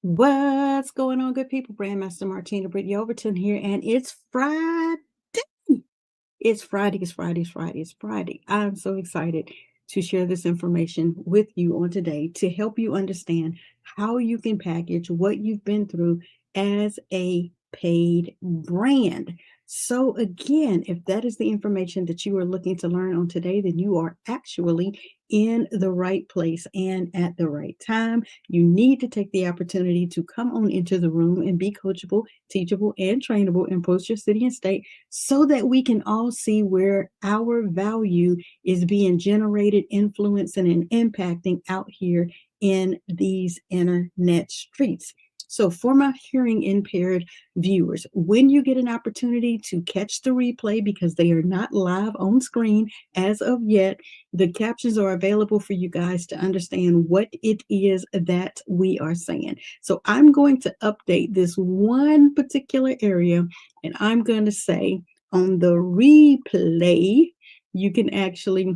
What's going on, good people? Brandmaster Martina, Britt, Yelverton here, and it's Friday. It's Friday, it's Friday, it's Friday, it's Friday. I'm so excited to share this information with you on today to help you understand how you can package what you've been through as a paid brand. So, again, if that is the information that you are looking to learn on today, then you are actually in the right place and at the right time. You need to take the opportunity to come on into the room and be coachable, teachable, and trainable in post your city and state so that we can all see where our value is being generated, influencing, and impacting out here in these internet streets. So, for my hearing impaired viewers, when you get an opportunity to catch the replay because they are not live on screen as of yet, the captions are available for you guys to understand what it is that we are saying. So, I'm going to update this one particular area, and I'm going to say on the replay, you can actually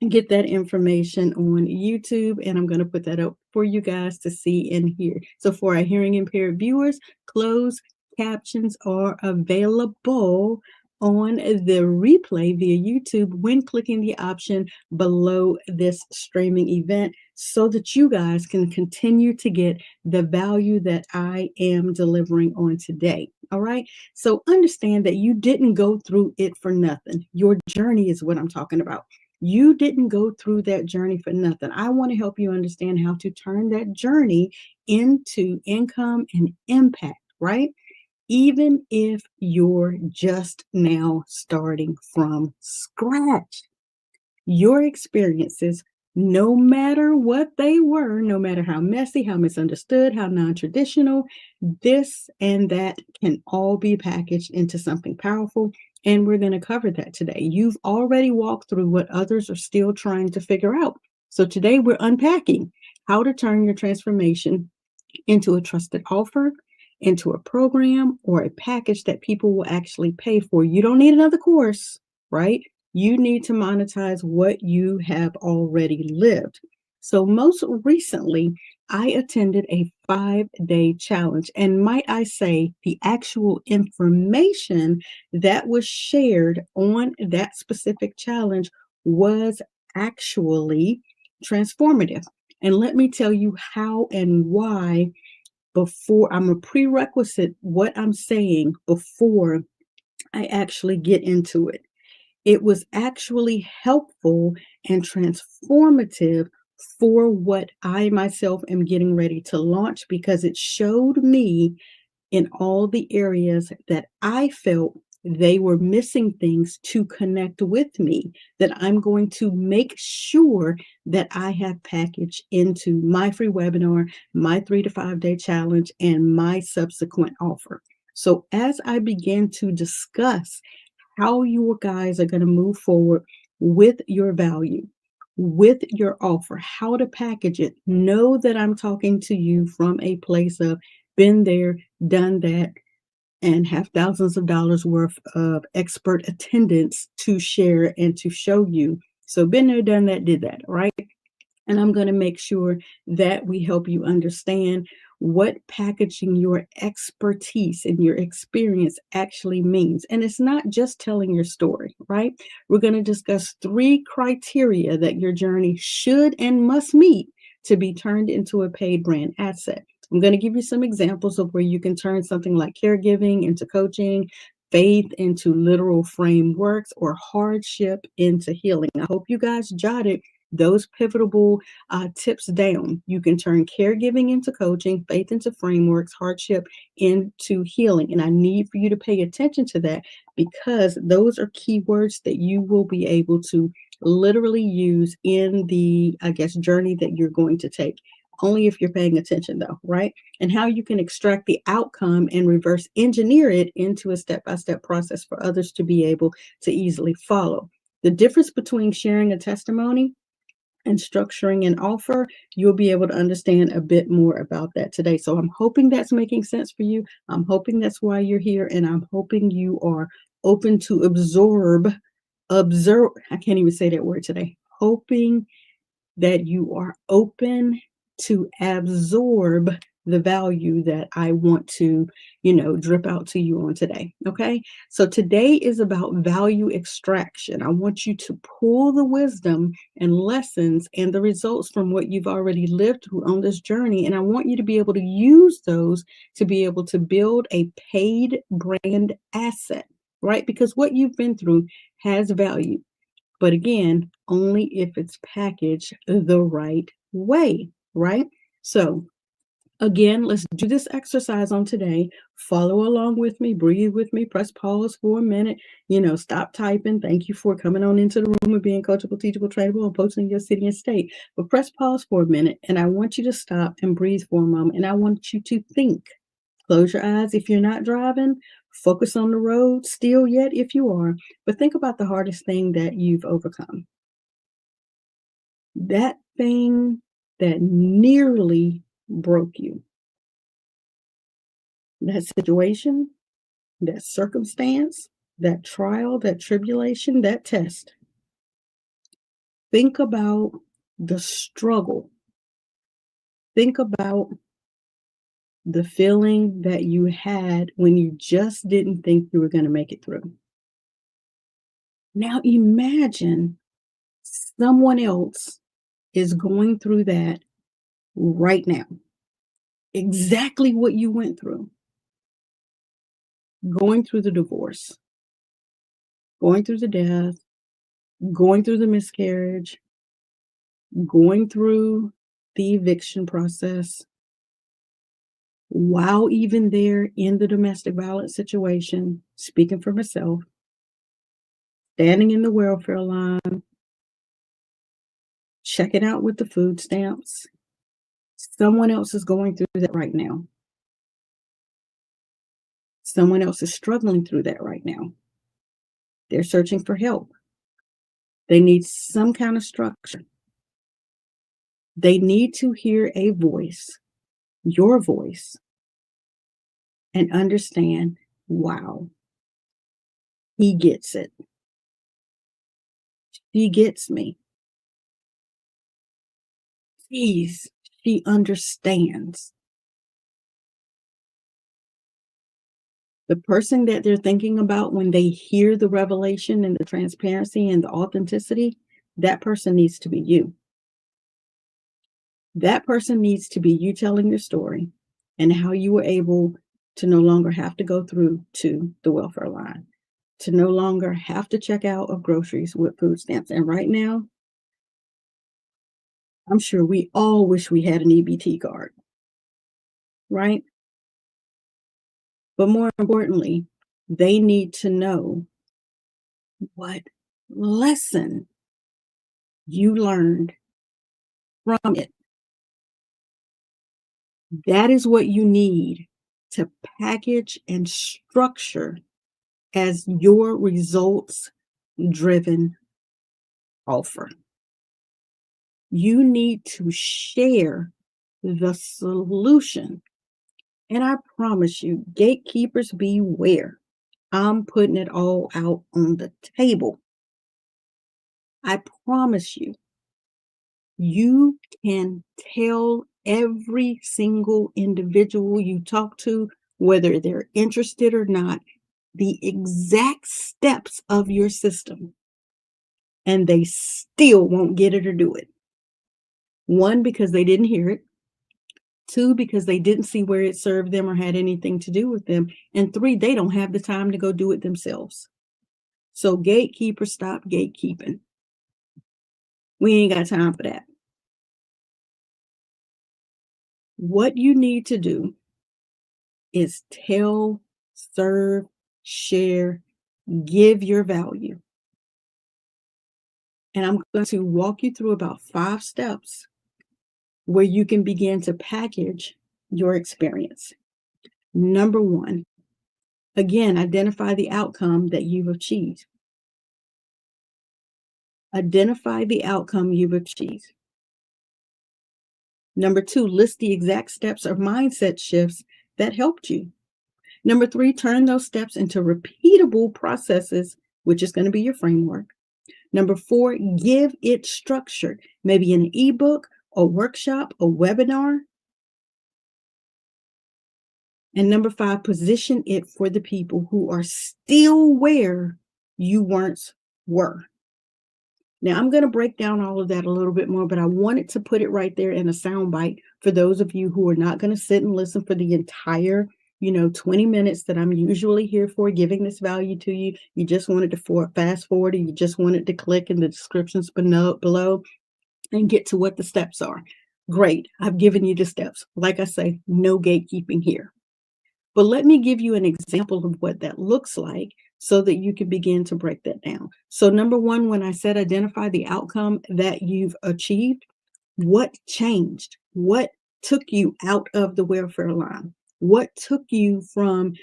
get that information on YouTube, and I'm going to put that up for you guys to see and hear. So for our hearing impaired viewers, closed captions are available on the replay via YouTube when clicking the option below this streaming event so that you guys can continue to get the value that I am delivering on today. All right. So understand that you didn't go through it for nothing. Your journey is what I'm talking about. You didn't go through that journey for nothing. I want to help you understand how to turn that journey into income and impact, right? Even if you're just now starting from scratch, your experiences, no matter what they were, no matter how messy, how misunderstood, how non-traditional, this and that can all be packaged into something powerful. And we're going to cover that today. You've already walked through what others are still trying to figure out. So today we're unpacking how to turn your transformation into a trusted offer, into a program, or a package that people will actually pay for. You don't need another course, right? You need to monetize what you have already lived. So, most recently, I attended a 5-day challenge. And might I say, the actual information that was shared on that specific challenge was actually transformative. And let me tell you how and why before I'm a prerequisite what I'm saying before I actually get into it. It was actually helpful and transformative for what I myself am getting ready to launch because it showed me in all the areas that I felt they were missing things to connect with me, that I'm going to make sure that I have packaged into my free webinar, my 3 to 5 day challenge, and my subsequent offer. So as I begin to discuss how you guys are going to move forward with your value, with your offer, how to package it, know that I'm talking to you from a place of been there, done that, and have thousands of dollars worth of expert attendance to share and to show you. So been there, done that, did that, right? And I'm going to make sure that we help you understand what packaging your expertise and your experience actually means. And it's not just telling your story, right? We're going to discuss 3 criteria that your journey should and must meet to be turned into a paid brand asset. I'm going to give you some examples of where you can turn something like caregiving into coaching, faith into literal frameworks, or hardship into healing. I hope you guys jotted those pivotal tips down. You can turn caregiving into coaching, faith into frameworks, hardship into healing. And I need for you to pay attention to that because those are keywords that you will be able to literally use in the, journey that you're going to take. Only if you're paying attention, though, right? And how you can extract the outcome and reverse engineer it into a step-by-step process for others to be able to easily follow. The difference between sharing a testimony and structuring an offer, you'll be able to understand a bit more about that today. So I'm hoping that's making sense for you. I'm hoping that's why you're here, and I'm hoping you are open to observe, I can't even say that word today. Hoping that you are open to absorb the value that I want to, drip out to you on today. Okay. So today is about value extraction. I want you to pull the wisdom and lessons and the results from what you've already lived through on this journey. And I want you to be able to use those to be able to build a paid brand asset, right? Because what you've been through has value. But again, only if it's packaged the right way, right? So again, let's do this exercise on today. Follow along with me, breathe with me, press pause for a minute, stop typing. Thank you for coming on into the room and being coachable, teachable, trainable, and posting your city and state. But press pause for a minute, and I want you to stop and breathe for a moment, and I want you to think. Close your eyes if you're not driving. Focus on the road still yet if you are. But think about the hardest thing that you've overcome. That thing that nearly broke you. That situation, that circumstance, that trial, that tribulation, that test. Think about the struggle. Think about the feeling that you had when you just didn't think you were going to make it through. Now imagine someone else is going through that right now. Exactly what you went through. Going through the divorce, going through the death, going through the miscarriage, going through the eviction process, while even there in the domestic violence situation, speaking for myself, standing in the welfare line, checking out with the food stamps. Someone else is going through that right now. Someone else is struggling through that right now. They're searching for help. They need some kind of structure. They need to hear a voice, your voice, and understand, wow, he gets it. She gets me. She understands. The person that they're thinking about when they hear the revelation and the transparency and the authenticity, that person needs to be you. That person needs to be you telling your story and how you were able to no longer have to go through to the welfare line, to no longer have to check out of groceries with food stamps. And right now, I'm sure we all wish we had an EBT card, right? But more importantly, they need to know what lesson you learned from it. That is what you need to package and structure as your results driven offer. You need to share the solution. And I promise you, gatekeepers beware. I'm putting it all out on the table. I promise you, you can tell every single individual you talk to, whether they're interested or not, the exact steps of your system, and they still won't get it or do it. One, because they didn't hear it. Two, because they didn't see where it served them or had anything to do with them. And three, they don't have the time to go do it themselves. So gatekeepers, stop gatekeeping. We ain't got time for that. What you need to do is tell, serve, share, give your value. And I'm going to walk you through about 5 steps where you can begin to package your experience. Number 1, again, identify the outcome that you've achieved. Identify the outcome you've achieved. Number 2, list the exact steps or mindset shifts that helped you. Number 3, turn those steps into repeatable processes, which is going to be your framework. Number 4, give it structure, maybe in an ebook, a workshop, a webinar. And number 5, position it for the people who are still where you once were. Now, I'm going to break down all of that a little bit more, but I wanted to put it right there in a soundbite for those of you who are not going to sit and listen for the entire 20 minutes that I'm usually here for, giving this value to you. You just wanted to fast forward, and you just wanted to click in the descriptions below and get to what the steps are. Great. I've given you the steps. Like I say, no gatekeeping here. But let me give you an example of what that looks like so that you can begin to break that down. So number 1, when I said identify the outcome that you've achieved, what changed? What took you out of the welfare line? What took you from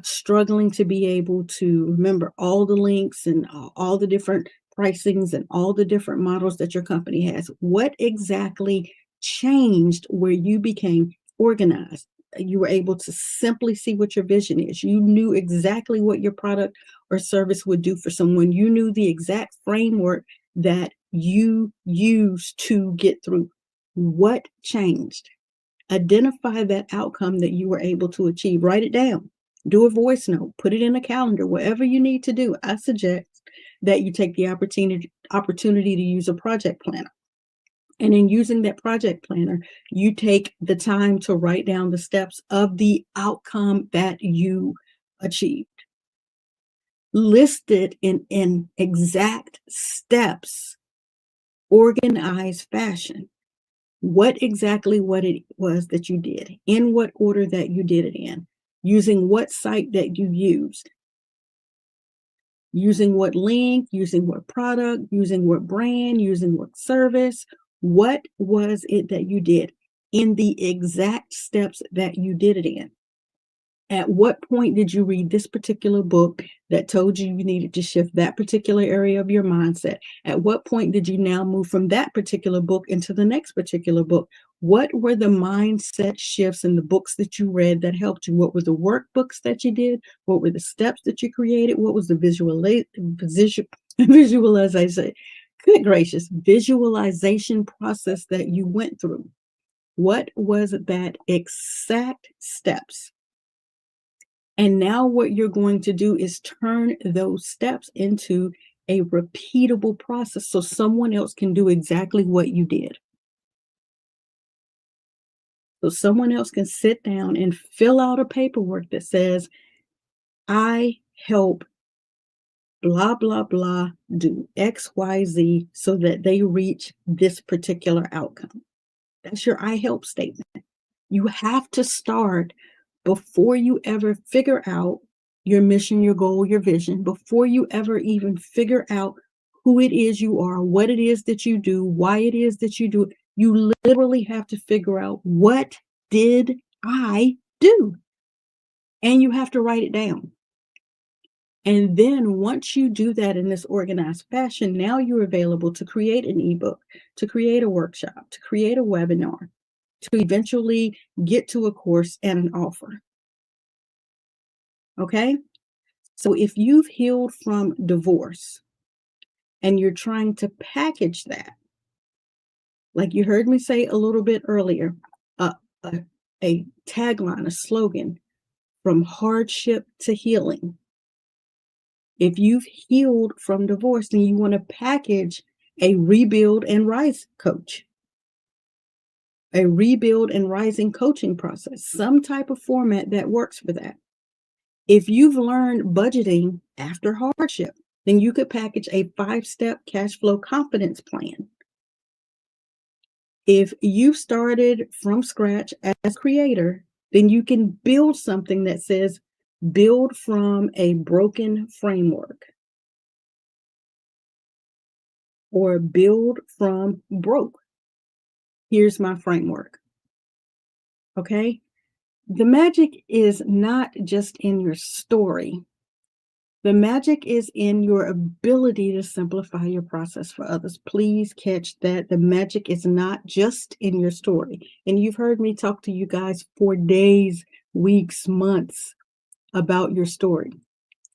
struggling to be able to remember all the links and all the different pricings and all the different models that your company has? What exactly changed where you became organized? You were able to simply see what your vision is. You knew exactly what your product or service would do for someone. You knew the exact framework that you used to get through. What changed? Identify that outcome that you were able to achieve. Write it down. Do a voice note. Put it in a calendar. Whatever you need to do. I suggest that you take the opportunity to use a project planner. And in using that project planner, you take the time to write down the steps of the outcome that you achieved. List it in exact steps, organized fashion. What it was that you did, in what order that you did it in, using what site that you used, using what link, using what product, using what brand, using what service. What was it that you did in the exact steps that you did it in? At what point did you read this particular book that told you you needed to shift that particular area of your mindset? At what point did you now move from that particular book into the next particular book? What were the mindset shifts in the books that you read that helped you? What were the workbooks that you did? What were the steps that you created? What was the visualization? Good gracious, visualization process that you went through? What was that exact steps? And now what you're going to do is turn those steps into a repeatable process so someone else can do exactly what you did. So someone else can sit down and fill out a paperwork that says, I help blah, blah, blah do X, Y, Z so that they reach this particular outcome. That's your I help statement. You have to start before you ever figure out your mission, your goal, your vision, before you ever even figure out who it is you are, what it is that you do, why it is that you do it. You literally have to figure out, what did I do? And you have to write it down. And then once you do that in this organized fashion, now you're available to create an ebook, to create a workshop, to create a webinar, to eventually get to a course and an offer. Okay? So if you've healed from divorce and you're trying to package that, like you heard me say a little bit earlier, a tagline, a slogan, from hardship to healing. If you've healed from divorce, then you want to package a rebuild and rise coach, a rebuild and rising coaching process, some type of format that works for that. If you've learned budgeting after hardship, then you could package a 5-step cash flow confidence plan. If you started from scratch as a creator, then you can build something that says, build from a broken framework, or build from broke. Here's my framework. Okay? The magic is not just in your story. The magic is in your ability to simplify your process for others. Please catch that. The magic is not just in your story. And you've heard me talk to you guys for days, weeks, months about your story.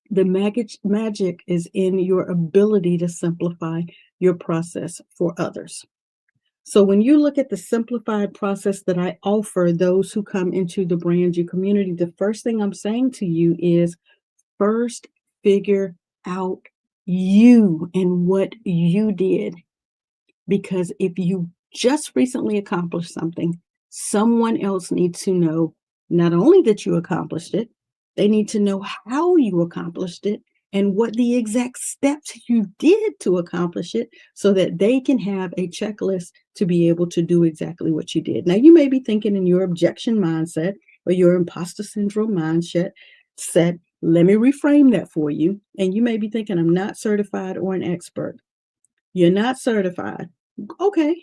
The magic is in your ability to simplify your process for others. So when you look at the simplified process that I offer those who come into the Brand You community, the first thing I'm saying to you is first figure out you and what you did. Because if you just recently accomplished something, someone else needs to know not only that you accomplished it, they need to know how you accomplished it and what the exact steps you did to accomplish it so that they can have a checklist to be able to do exactly what you did. Now, you may be thinking in your objection mindset or your imposter syndrome mindset, let me reframe that for you. And you may be thinking, I'm not certified or an expert. You're not certified. Okay.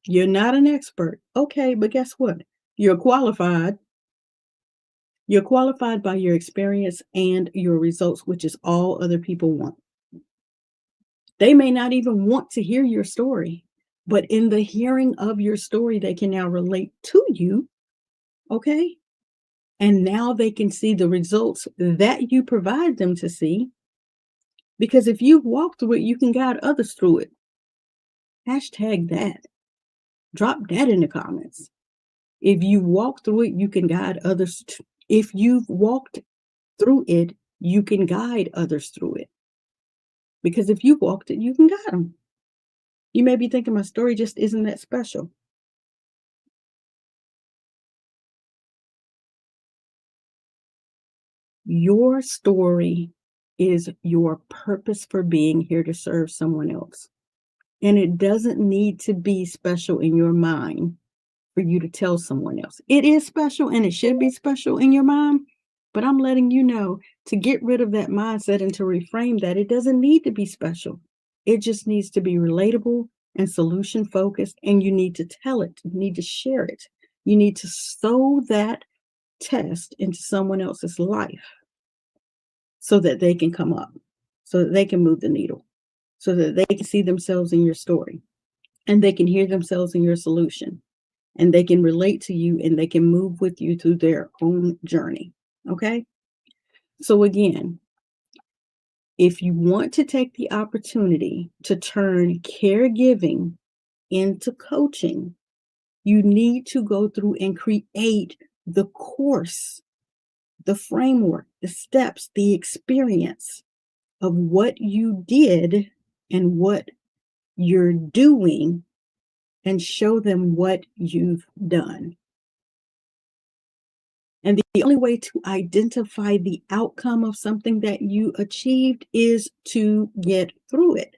You're not an expert. Okay, but guess what? You're qualified. You're qualified by your experience and your results, which is all other people want. They may not even want to hear your story, but in the hearing of your story, they can now relate to you. Okay. And now they can see the results that you provide them to see. Because if you've walked through it, you can guide others through it. Hashtag that. Drop that in the comments. If you walk through it, you can guide others. If you've walked through it, you can guide others through it. Because if you walked it, you can guide them. You may be thinking my story just isn't that special. Your story is your purpose for being here to serve someone else. And it doesn't need to be special in your mind for you to tell someone else. It is special and it should be special in your mind, but I'm letting you know to get rid of that mindset and to reframe that it doesn't need to be special. It just needs to be relatable and solution focused, and you need to tell it. You need to share it. You need to sow that test into someone else's life so that they can come up, so that they can move the needle, so that they can see themselves in your story and they can hear themselves in your solution and they can relate to you and they can move with you through their own journey. Okay. So again, if you want to take the opportunity to turn caregiving into coaching, you need to go through and create the course, the framework, the steps, the experience of what you did and what you're doing and show them what you've done. And the only way to identify the outcome of something that you achieved is to get through it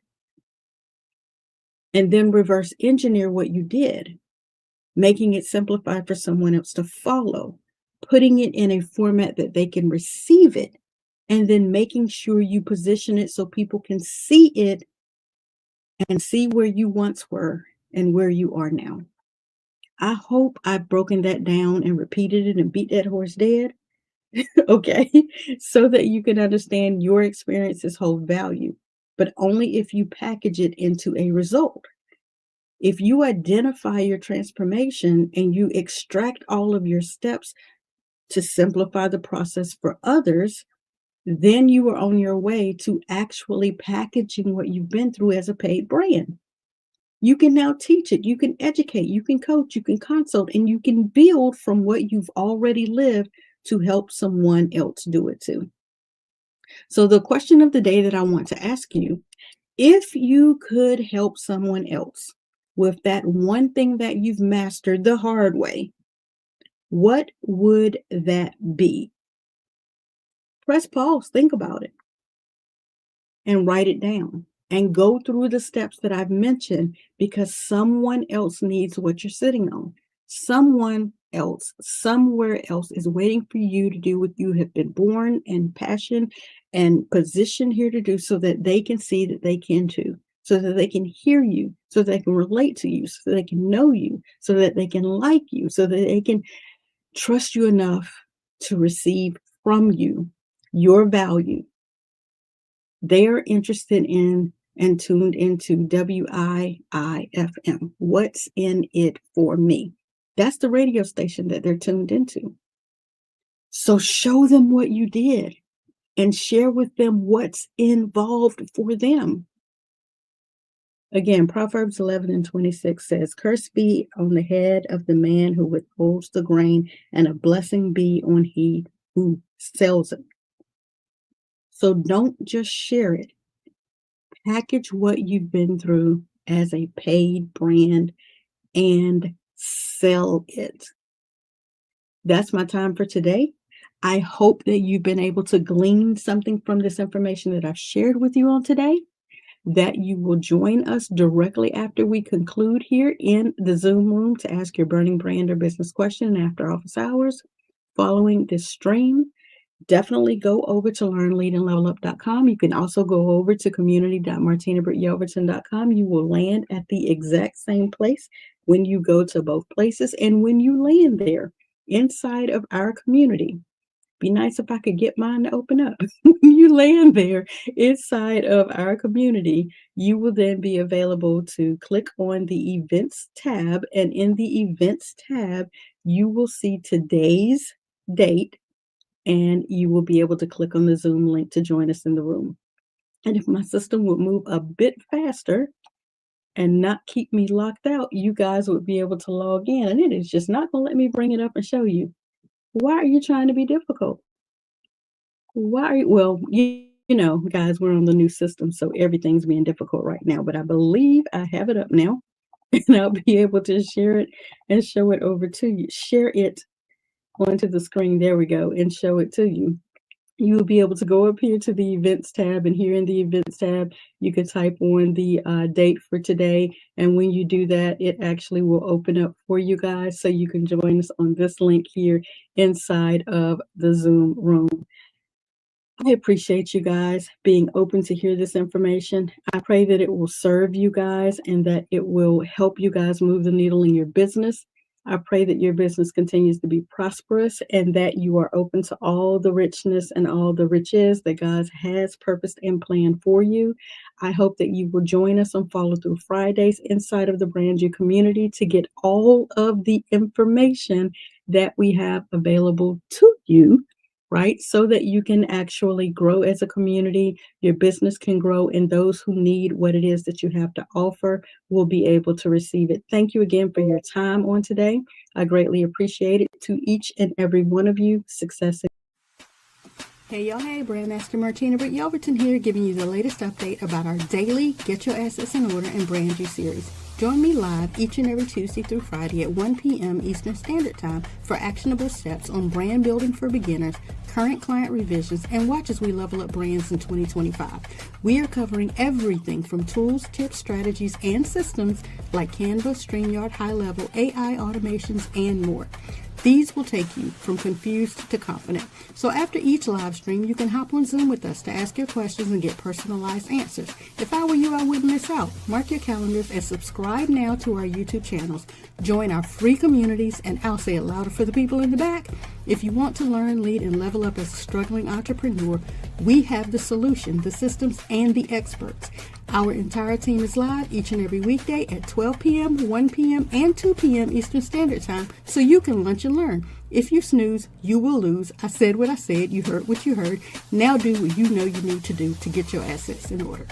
and then reverse engineer what you did, making it simplified for someone else to follow, putting it in a format that they can receive it, and then making sure you position it so people can see it and see where you once were and where you are now. I hope I've broken that down and repeated it and beat that horse dead. Okay, so that you can understand your experiences hold value, but only if you package it into a result. If you identify your transformation and you extract all of your steps to simplify the process for others, then you are on your way to actually packaging what you've been through as a paid brand. You can now teach it, you can educate, you can coach, you can consult, and you can build from what you've already lived to help someone else do it too. So, the question of the day that I want to ask you, if you could help someone else with that one thing that you've mastered the hard way, what would that be? Press pause, think about it, and write it down and go through the steps that I've mentioned because someone else needs what you're sitting on. Someone else, somewhere else is waiting for you to do what you have been born and passion and positioned here to do so that they can see that they can too, so that they can hear you, so they can relate to you, so they can know you, so that they can like you, so that they can trust you enough to receive from you your value. They're interested in and tuned into WIIFM. What's in it for me? That's the radio station that they're tuned into. So show them what you did and share with them what's involved for them. Again, Proverbs 11:26 says, "Curse be on the head of the man who withholds the grain, and a blessing be on he who sells it." So don't just share it. Package what you've been through as a paid brand and sell it. That's my time for today. I hope that you've been able to glean something from this information that I've shared with you on today, that you will join us directly after we conclude here in the Zoom room to ask your burning brand or business question after office hours. Following this stream, definitely go over to learnleadandlevelup.com. You can also go over to community.martinabrityelverton.com. You will land at the exact same place when you go to both places. And when you land there inside of our community, be nice if I could get mine to open up. When you land there inside of our community, you will then be available to click on the events tab. And in the events tab, you will see today's date, and you will be able to click on the Zoom link to join us in the room. And if my system would move a bit faster and not keep me locked out, you guys would be able to log in. And it is just not going to let me bring it up and show you. Why are you trying to be difficult? Why are you, well, you know, guys, we're on the new system, so everything's being difficult right now. But I believe I have it up now, and I'll be able to share it and show it over to you. Share it onto the screen. There we go, and show it to you. You will be able to go up here to the events tab, and here in the events tab, you can type on the date for today. And when you do that, it actually will open up for you guys so you can join us on this link here inside of the Zoom room. I appreciate you guys being open to hear this information. I pray that it will serve you guys and that it will help you guys move the needle in your business. I pray that your business continues to be prosperous and that you are open to all the richness and all the riches that God has purposed and planned for you. I hope that you will join us on Follow Through Fridays inside of the Brand You community to get all of the information that we have available to you, right? So that you can actually grow as a community, your business can grow, and those who need what it is that you have to offer will be able to receive it. Thank you again for your time on today. I greatly appreciate it. To each and every one of you, success. Hey y'all, hey, Brandmaster Martina Britt Yelverton here, giving you the latest update about our daily Get Your Assets in Order and Brand You series. Join me live each and every Tuesday through Friday at 1 p.m. Eastern Standard Time for actionable steps on brand building for beginners, current client revisions, and watch as we level up brands in 2025. We are covering everything from tools, tips, strategies, and systems like Canva, StreamYard, high-level AI automations, and more. These will take you from confused to confident. So after each live stream, you can hop on Zoom with us to ask your questions and get personalized answers. If I were you, I wouldn't miss out. Mark your calendars and subscribe now to our YouTube channels. Join our free communities, and I'll say it louder for the people in the back. If you want to learn, lead, and level up as a struggling entrepreneur, we have the solution, the systems, and the experts. Our entire team is live each and every weekday at 12 p.m., 1 p.m., and 2 p.m. Eastern Standard Time, so you can lunch and learn. If you snooze, you will lose. I said what I said. You heard what you heard. Now do what you know you need to do to get your assets in order.